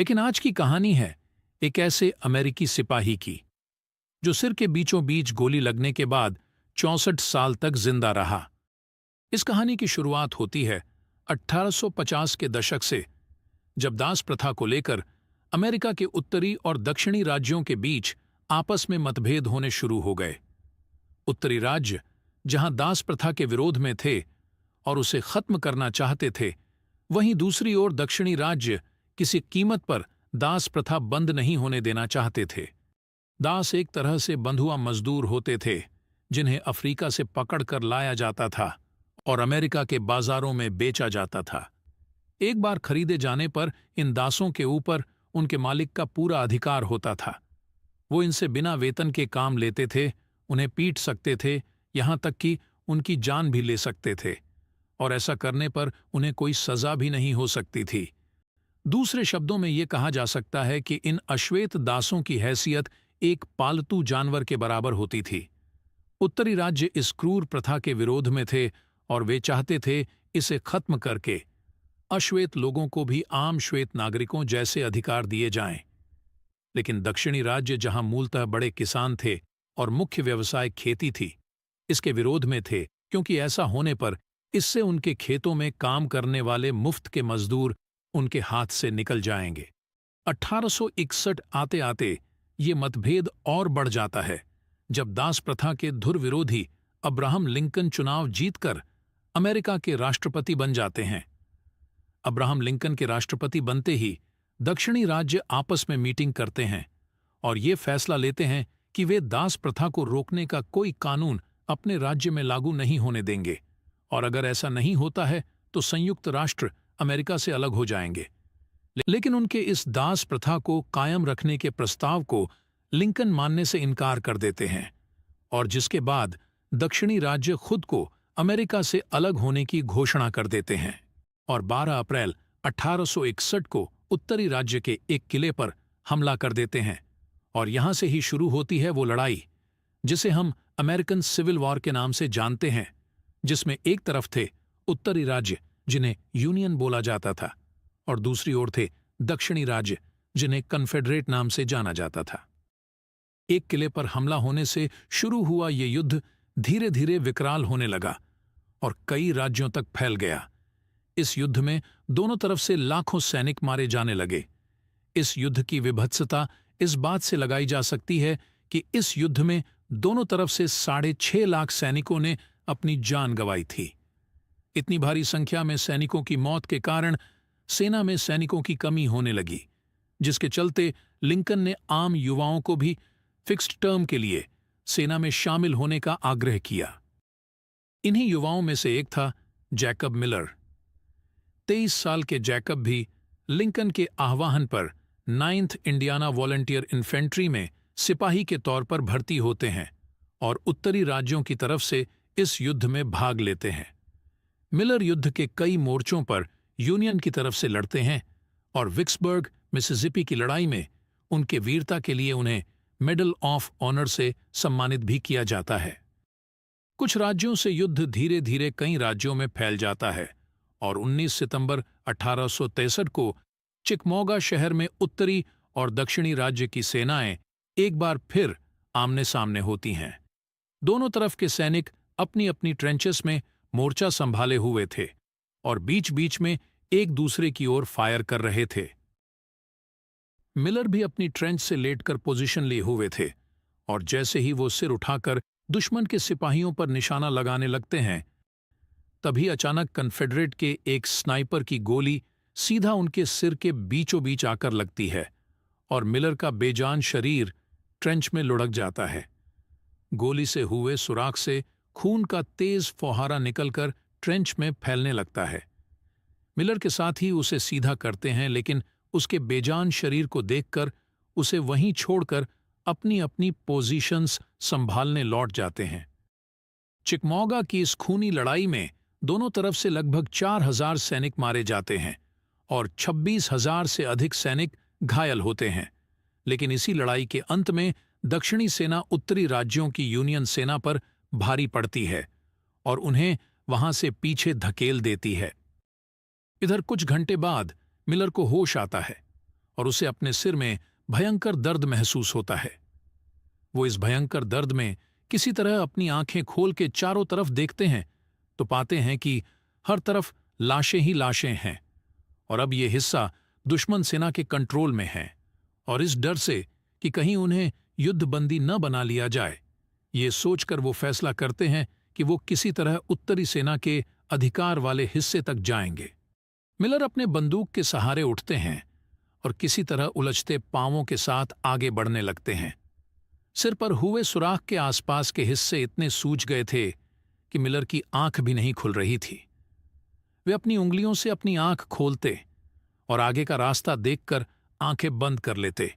लेकिन आज की कहानी है एक ऐसे अमेरिकी सिपाही की जो सिर के बीचों बीच गोली लगने के बाद 64 साल तक जिंदा रहा। इस कहानी की शुरुआत होती है 1850 के दशक से, जब दास प्रथा को लेकर अमेरिका के उत्तरी और दक्षिणी राज्यों के बीच आपस में मतभेद होने शुरू हो गए। उत्तरी राज्य जहां दास प्रथा के विरोध में थे और उसे खत्म करना चाहते थे, वहीं दूसरी ओर दक्षिणी राज्य किसी कीमत पर दास प्रथा बंद नहीं होने देना चाहते थे। दास एक तरह से बंधुआ मजदूर होते थे जिन्हें अफ्रीका से पकड़कर लाया जाता था और अमेरिका के बाजारों में बेचा जाता था। एक बार खरीदे जाने पर इन दासों के ऊपर उनके मालिक का पूरा अधिकार होता था। वो इनसे बिना वेतन के काम लेते थे, उन्हें पीट सकते थे, यहां तक कि उनकी जान भी ले सकते थे, और ऐसा करने पर उन्हें कोई सजा भी नहीं हो सकती थी। दूसरे शब्दों में ये कहा जा सकता है कि इन अश्वेत दासों की हैसियत एक पालतू जानवर के बराबर होती थी। उत्तरी राज्य इस क्रूर प्रथा के विरोध में थे और वे चाहते थे इसे खत्म करके अश्वेत लोगों को भी आम श्वेत नागरिकों जैसे अधिकार दिए जाएं। लेकिन दक्षिणी राज्य, जहां मूलतः बड़े किसान थे और मुख्य व्यवसाय खेती थी, इसके विरोध में थे, क्योंकि ऐसा होने पर इससे उनके खेतों में काम करने वाले मुफ्त के मजदूर उनके हाथ से निकल जाएंगे। 1861 आते आते ये मतभेद और बढ़ जाता है जब दास प्रथा के धुर विरोधी अब्राहम लिंकन चुनाव जीतकर अमेरिका के राष्ट्रपति बन जाते हैं। अब्राहम लिंकन के राष्ट्रपति बनते ही दक्षिणी राज्य आपस में मीटिंग करते हैं और ये फैसला लेते हैं कि वे दास प्रथा को रोकने का कोई कानून अपने राज्य में लागू नहीं होने देंगे, और अगर ऐसा नहीं होता है तो संयुक्त राष्ट्र अमेरिका से अलग हो जाएंगे। लेकिन उनके इस दास प्रथा को कायम रखने के प्रस्ताव को लिंकन मानने से इनकार कर देते हैं, और जिसके बाद दक्षिणी राज्य खुद को अमेरिका से अलग होने की घोषणा कर देते हैं और 12 अप्रैल 1861 को उत्तरी राज्य के एक किले पर हमला कर देते हैं। और यहां से ही शुरू होती है वो लड़ाई जिसे हम अमेरिकन सिविल वॉर के नाम से जानते हैं, जिसमें एक तरफ थे उत्तरी राज्य जिन्हें यूनियन बोला जाता था, और दूसरी ओर थे दक्षिणी राज्य जिन्हें कन्फेडरेट नाम से जाना जाता था। एक किले पर हमला होने से शुरू हुआ ये युद्ध धीरे धीरे विकराल होने लगा और कई राज्यों तक फैल गया। इस युद्ध में दोनों तरफ से लाखों सैनिक मारे जाने लगे। इस युद्ध की विभत्सता इस बात से लगाई जा सकती है कि इस युद्ध में दोनों तरफ से 6.5 लाख सैनिकों ने अपनी जान गंवाई थी। इतनी भारी संख्या में सैनिकों की मौत के कारण सेना में सैनिकों की कमी होने लगी, जिसके चलते लिंकन ने आम युवाओं को भी फिक्स्ड टर्म के लिए सेना में शामिल होने का आग्रह किया। इन्हीं युवाओं में से एक था जैकब मिलर। 23 साल के जैकब भी लिंकन के आह्वान पर 9th इंडियाना वॉलंटियर इन्फेंट्री में सिपाही के तौर पर भर्ती होते हैं और उत्तरी राज्यों की तरफ से इस युद्ध में भाग लेते हैं। मिलर युद्ध के कई मोर्चों पर यूनियन की तरफ से लड़ते हैं और विक्सबर्ग, मिसिसिपी की लड़ाई में उनके वीरता के लिए उन्हें मेडल ऑफ ऑनर से सम्मानित भी किया जाता है। कुछ राज्यों से युद्ध धीरे धीरे कई राज्यों में फैल जाता है और 19 सितंबर 1863 को चिकमौगा शहर में उत्तरी और दक्षिणी राज्य की सेनाएं एक बार फिर आमने सामने होती हैं। दोनों तरफ के सैनिक अपनी अपनी ट्रेंचेस में मोर्चा संभाले हुए थे और बीच बीच में एक दूसरे की ओर फायर कर रहे थे। मिलर भी अपनी ट्रेंच से लेटकर पोजीशन लिए हुए थे और जैसे ही वो सिर उठाकर दुश्मन के सिपाहियों पर निशाना लगाने लगते हैं, तभी अचानक कन्फेडरेट के एक स्नाइपर की गोली सीधा उनके सिर के बीचों बीच आकर लगती है और मिलर का बेजान शरीर ट्रेंच में लुढ़क जाता है। गोली से हुए सुराख से खून का तेज फौहारा निकलकर ट्रेंच में फैलने लगता है। मिलर के साथ ही उसे सीधा करते हैं, लेकिन उसके बेजान शरीर को देखकर उसे वहीं छोड़कर अपनी अपनी पोजीशंस संभालने लौट जाते हैं। चिकमौगा की इस खूनी लड़ाई में दोनों तरफ से लगभग 4000 सैनिक मारे जाते हैं और 26,000 से अधिक सैनिक घायल होते हैं। लेकिन इसी लड़ाई के अंत में दक्षिणी सेना उत्तरी राज्यों की यूनियन सेना पर भारी पड़ती है और उन्हें वहां से पीछे धकेल देती है। इधर कुछ घंटे बाद मिलर को होश आता है और उसे अपने सिर में भयंकर दर्द महसूस होता है। वो इस भयंकर दर्द में किसी तरह अपनी आंखें खोल के चारों तरफ देखते हैं तो पाते हैं कि हर तरफ लाशें ही लाशें हैं और अब ये हिस्सा दुश्मन सेना के कंट्रोल में है। और इस डर से कि कहीं उन्हें युद्धबंदी न बना लिया जाए, ये सोचकर वो फैसला करते हैं कि वो किसी तरह उत्तरी सेना के अधिकार वाले हिस्से तक जाएंगे। मिलर अपने बंदूक के सहारे उठते हैं और किसी तरह उलझते पांवों के साथ आगे बढ़ने लगते हैं। सिर पर हुए सुराख के आसपास के हिस्से इतने सूज गए थे कि मिलर की आंख भी नहीं खुल रही थी। वे अपनी उंगलियों से अपनी आंख खोलते और आगे का रास्ता देखकर आंखें बंद कर लेते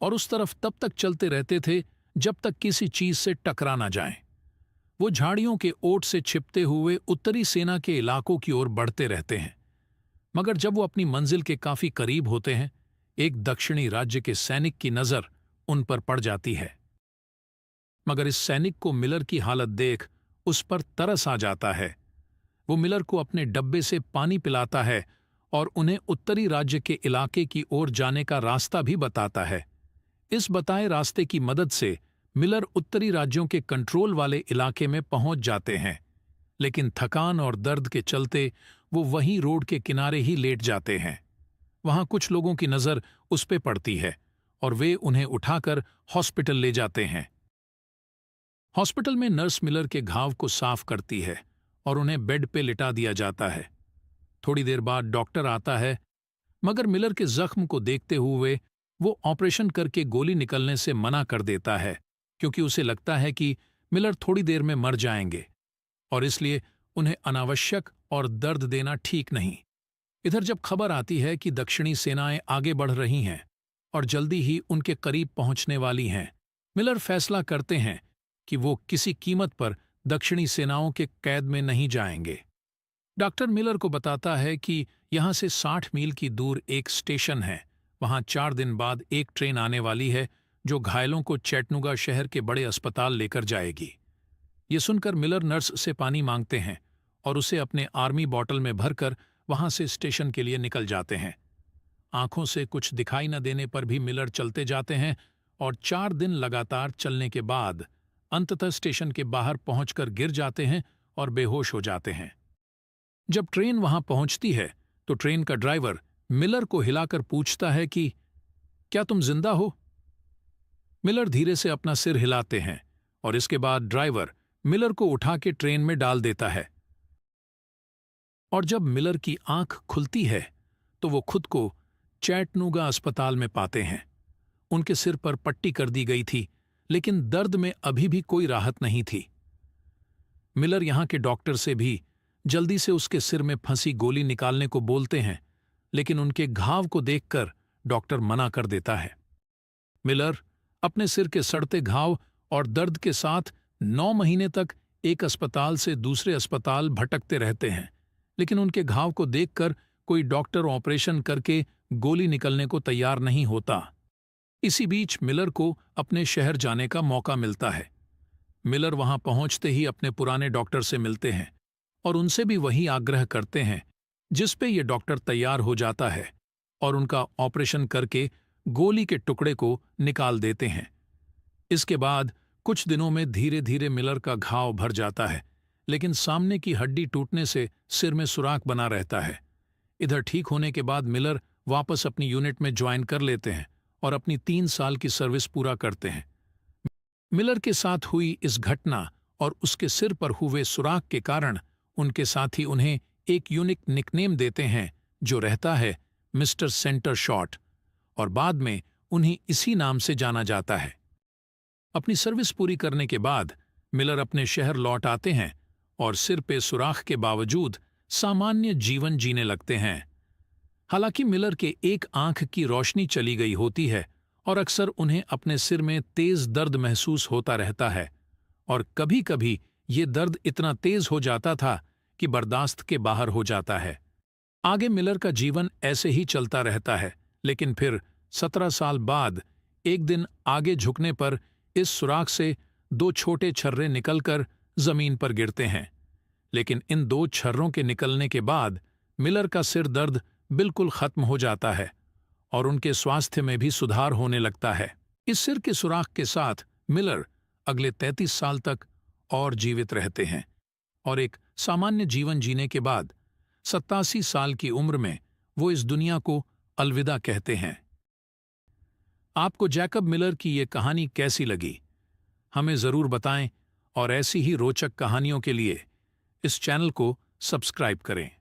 और उस तरफ तब तक चलते रहते थे जब तक किसी चीज से टकरा ना जाएं। वो झाड़ियों के ओट से छिपते हुए उत्तरी सेना के इलाकों की ओर बढ़ते रहते हैं, मगर जब वो अपनी मंजिल के काफी करीब होते हैं, एक दक्षिणी राज्य के सैनिक की नजर उन पर पड़ जाती है। मगर इस सैनिक को मिलर की हालत देख उस पर तरस आ जाता है। वो मिलर को अपने डब्बे से पानी पिलाता है और उन्हें उत्तरी राज्य के इलाके की ओर जाने का रास्ता भी बताता है। इस बताए रास्ते की मदद से मिलर उत्तरी राज्यों के कंट्रोल वाले इलाके में पहुंच जाते हैं, लेकिन थकान और दर्द के चलते वो वहीं रोड के किनारे ही लेट जाते हैं। वहां कुछ लोगों की नजर उस पे पड़ती है और वे उन्हें उठाकर हॉस्पिटल ले जाते हैं। हॉस्पिटल में नर्स मिलर के घाव को साफ करती है और उन्हें बेड पे लिटा दिया जाता है। थोड़ी देर बाद डॉक्टर आता है, मगर मिलर के जख्म को देखते हुए वो ऑपरेशन करके गोली निकलने से मना कर देता है, क्योंकि उसे लगता है कि मिलर थोड़ी देर में मर जाएंगे और इसलिए उन्हें अनावश्यक और दर्द देना ठीक नहीं। इधर जब खबर आती है कि दक्षिणी सेनाएं आगे बढ़ रही हैं और जल्दी ही उनके करीब पहुंचने वाली हैं, मिलर फैसला करते हैं कि वो किसी कीमत पर दक्षिणी सेनाओं के कैद में नहीं जाएंगे। डॉक्टर मिलर को बताता है कि यहां से 60 मील की दूर एक स्टेशन है। वहां 4 दिन बाद एक ट्रेन आने वाली है जो घायलों को चैटनुगा शहर के बड़े अस्पताल लेकर जाएगी। ये सुनकर मिलर नर्स से पानी मांगते हैं और उसे अपने आर्मी बॉटल में भरकर वहां से स्टेशन के लिए निकल जाते हैं। आंखों से कुछ दिखाई न देने पर भी मिलर चलते जाते हैं और 4 दिन लगातार चलने के बाद अंततः स्टेशन के बाहर पहुंचकर गिर जाते हैं और बेहोश हो जाते हैं। जब ट्रेन वहां पहुंचती है तो ट्रेन का ड्राइवर मिलर को हिलाकर पूछता है कि क्या तुम जिंदा हो? मिलर धीरे से अपना सिर हिलाते हैं और इसके बाद ड्राइवर मिलर को उठा के ट्रेन में डाल देता है। और जब मिलर की आंख खुलती है तो वो खुद को चैटनुगा अस्पताल में पाते हैं। उनके सिर पर पट्टी कर दी गई थी, लेकिन दर्द में अभी भी कोई राहत नहीं थी। मिलर यहां के डॉक्टर से भी जल्दी से उसके सिर में फंसी गोली निकालने को बोलते हैं, लेकिन उनके घाव को देखकर डॉक्टर मना कर देता है। मिलर अपने सिर के सड़ते घाव और दर्द के साथ 9 महीने तक एक अस्पताल से दूसरे अस्पताल भटकते रहते हैं, लेकिन उनके घाव को देखकर कोई डॉक्टर ऑपरेशन करके गोली निकलने को तैयार नहीं होता। इसी बीच मिलर को अपने शहर जाने का मौका मिलता है। मिलर वहां पहुंचते ही अपने पुराने डॉक्टर से मिलते हैं और उनसे भी वही आग्रह करते हैं जिस पे ये डॉक्टर तैयार हो जाता है और उनका ऑपरेशन करके गोली के टुकड़े को निकाल देते हैं। इसके बाद कुछ दिनों में धीरे धीरे मिलर का घाव भर जाता है, लेकिन सामने की हड्डी टूटने से सिर में सुराख बना रहता है। इधर ठीक होने के बाद मिलर वापस अपनी यूनिट में ज्वाइन कर लेते हैं और अपनी 3 साल की सर्विस पूरा करते हैं। मिलर के साथ हुई इस घटना और उसके सिर पर हुए सुराख के कारण उनके साथी उन्हें एक यूनिक निकनेम देते हैं जो रहता है मिस्टर सेंटर शॉट, और बाद में उन्हें इसी नाम से जाना जाता है। अपनी सर्विस पूरी करने के बाद मिलर अपने शहर लौट आते हैं और सिर पे सुराख के बावजूद सामान्य जीवन जीने लगते हैं। हालांकि मिलर के एक आंख की रोशनी चली गई होती है और अक्सर उन्हें अपने सिर में तेज दर्द महसूस होता रहता है, और कभी-कभी ये दर्द इतना तेज हो जाता था कि बर्दाश्त के बाहर हो जाता है। आगे मिलर का जीवन ऐसे ही चलता रहता है, लेकिन फिर 17 साल बाद एक दिन आगे झुकने पर इस सुराख से 2 छोटे छर्रे निकलकर जमीन पर गिरते हैं। लेकिन इन 2 छर्रों के निकलने के बाद मिलर का सिर दर्द बिल्कुल खत्म हो जाता है और उनके स्वास्थ्य में भी सुधार होने लगता है। इस सिर के सुराख के साथ मिलर अगले 33 साल तक और जीवित रहते हैं और एक सामान्य जीवन जीने के बाद 87 साल की उम्र में वो इस दुनिया को अलविदा कहते हैं। आपको जैकब मिलर की ये कहानी कैसी लगी? हमें ज़रूर बताएं और ऐसी ही रोचक कहानियों के लिए इस चैनल को सब्सक्राइब करें।